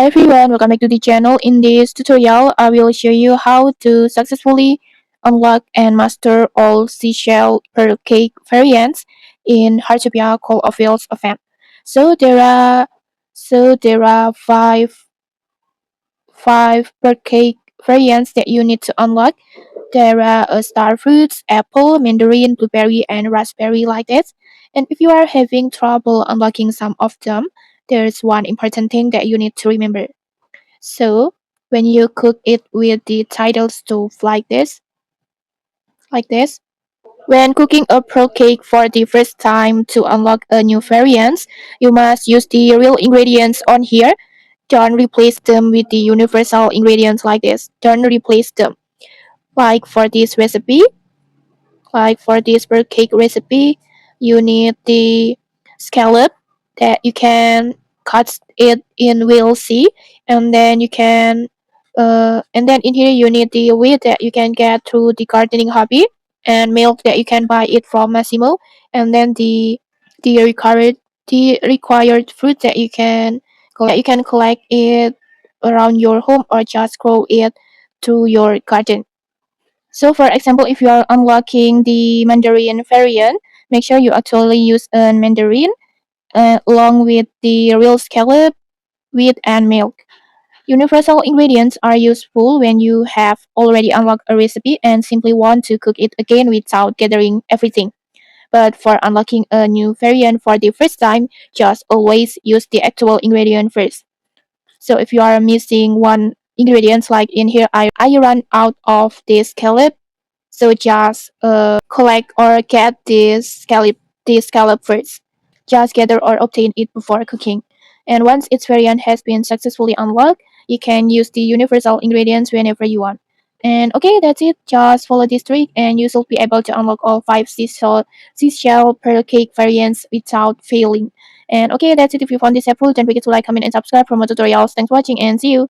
Hi everyone, welcome back to the channel. In this tutorial, I will show you how to successfully unlock and master all seashell pearl cake variants in Heartopia Call of Whales event. So there are five pearl cake variants that you need to unlock. There are starfruits, apple, mandarin, blueberry, and raspberry like this. And if you are having trouble unlocking some of them, there's one important thing that you need to remember. So when you cook it with the tidal stove like this, when cooking a pearl cake for the first time to unlock a new variant, you must use the real ingredients on here. Don't replace them with the universal ingredients like this. Don't replace them. Like for this recipe, like for this pearl cake recipe, you need the scallop that you can cut it in we'll see, and then you can and then in here you need the wheat that you can get through the gardening hobby, and milk that you can buy it from Maximo, and then the required the required fruit that you can collect it around your home or just grow it through your garden. So for example, if you are unlocking the Mandarin variant, make sure you actually use a Mandarin along with the real scallop, wheat, and milk. Universal ingredients are useful when you have already unlocked a recipe and simply want to cook it again without gathering everything. But for unlocking a new variant for the first time, just always use the actual ingredient first. So if you are missing one ingredient, like in here, I run out of this scallop, so just collect or get this scallop first. Just gather or obtain it before cooking. And once its variant has been successfully unlocked, you can use the universal ingredients whenever you want. And okay, that's it. Just follow this trick and you should be able to unlock all five seashell pearl cake variants without failing. And okay, that's it. If you found this helpful, don't forget to like, comment, and subscribe for more tutorials. Thanks for watching and see you.